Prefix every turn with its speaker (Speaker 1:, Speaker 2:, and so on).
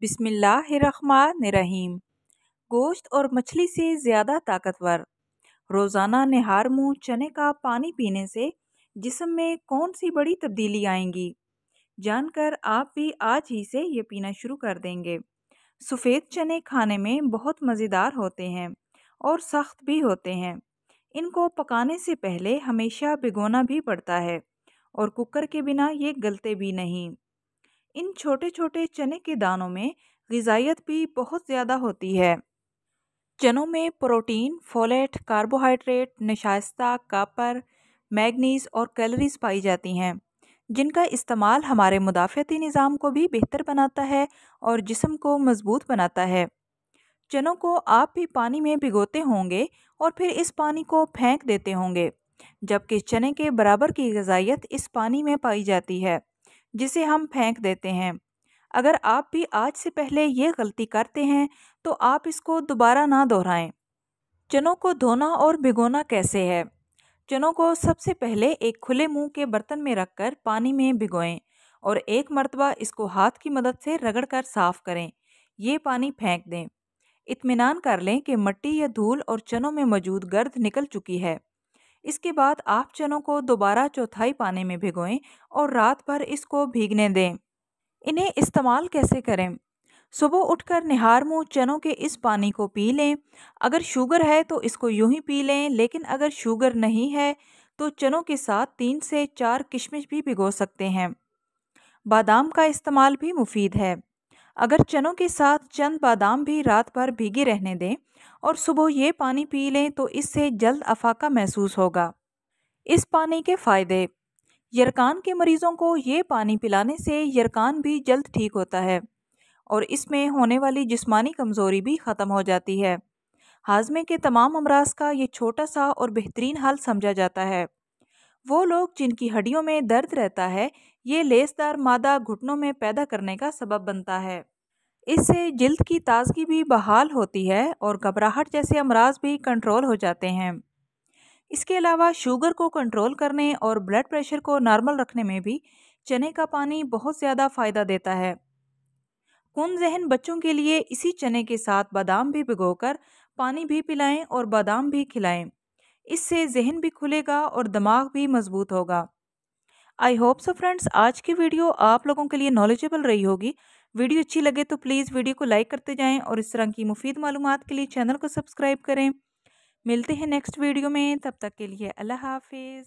Speaker 1: बिस्मिल्लाहिर्रहमानिर्रहीम। गोश्त और मछली से ज़्यादा ताकतवर। रोज़ाना निहार मुँह चने का पानी पीने से जिस्म में कौन सी बड़ी तब्दीली आएंगी, जानकर आप भी आज ही से ये पीना शुरू कर देंगे। सफ़ेद चने खाने में बहुत मज़ेदार होते हैं और सख्त भी होते हैं। इनको पकाने से पहले हमेशा भिगोना भी पड़ता है और कुकर के बिना ये गलते भी नहीं। इन छोटे छोटे चने के दानों में ग़िज़ाइयत भी बहुत ज़्यादा होती है। चनों में प्रोटीन, फोलेट, कार्बोहाइड्रेट, नशास्ता, कॉपर, मैग्नीज और कैलोरीज पाई जाती हैं, जिनका इस्तेमाल हमारे मुदाफ़ती निज़ाम को भी बेहतर बनाता है और जिस्म को मज़बूत बनाता है। चनों को आप भी पानी में भिगोते होंगे और फिर इस पानी को फेंक देते होंगे, जबकि चने के बराबर की ग़िज़ाइयत इस पानी में पाई जाती है जिसे हम फेंक देते हैं। अगर आप भी आज से पहले ये गलती करते हैं तो आप इसको दोबारा ना दोहराएं। चनों को धोना और भिगोना कैसे है? चनों को सबसे पहले एक खुले मुंह के बर्तन में रखकर पानी में भिगोएं और एक मर्तबा इसको हाथ की मदद से रगड़कर साफ़ करें। ये पानी फेंक दें। इत्मीनान कर लें कि मिट्टी या धूल और चनों में मौजूद गर्द निकल चुकी है। इसके बाद आप चनों को दोबारा चौथाई पानी में भिगोएं और रात भर इसको भीगने दें। इन्हें इस्तेमाल कैसे करें? सुबह उठकर निहार मुँह चनों के इस पानी को पी लें। अगर शुगर है तो इसको यूं ही पी लें, लेकिन अगर शुगर नहीं है तो चनों के साथ 3 से 4 किशमिश भी भिगो सकते हैं। बादाम का इस्तेमाल भी मुफीद है। अगर चनों के साथ चंद बादाम भी रात भर भीगे रहने दें और सुबह ये पानी पी लें तो इससे जल्द अफाका महसूस होगा। इस पानी के फ़ायदे। यरकान के मरीज़ों को ये पानी पिलाने से यरकान भी जल्द ठीक होता है और इसमें होने वाली जिस्मानी कमज़ोरी भी ख़त्म हो जाती है। हाजमे के तमाम अमराज का ये छोटा सा और बेहतरीन हल समझा जाता है। वो लोग जिनकी हड्डियों में दर्द रहता है, ये लेसदार मादा घुटनों में पैदा करने का सबब बनता है। इससे जिल्द की ताजगी भी बहाल होती है और घबराहट जैसे अमराज भी कंट्रोल हो जाते हैं। इसके अलावा शुगर को कंट्रोल करने और ब्लड प्रेशर को नॉर्मल रखने में भी चने का पानी बहुत ज़्यादा फ़ायदा देता है। कुन जहन बच्चों के लिए इसी चने के साथ बादाम भी भिगोकर पानी भी पिलाएं और बादाम भी खिलाएं। इससे जहन भी खुलेगा और दिमाग भी मजबूत होगा। आई होप सो फ्रेंड्स, आज की वीडियो आप लोगों के लिए नॉलेजेबल रही होगी। वीडियो अच्छी लगे तो प्लीज़ वीडियो को लाइक करते जाएं और इस तरह की मुफीद मालूमात के लिए चैनल को सब्सक्राइब करें। मिलते हैं नेक्स्ट वीडियो में, तब तक के लिए अल्लाह हाफिज़।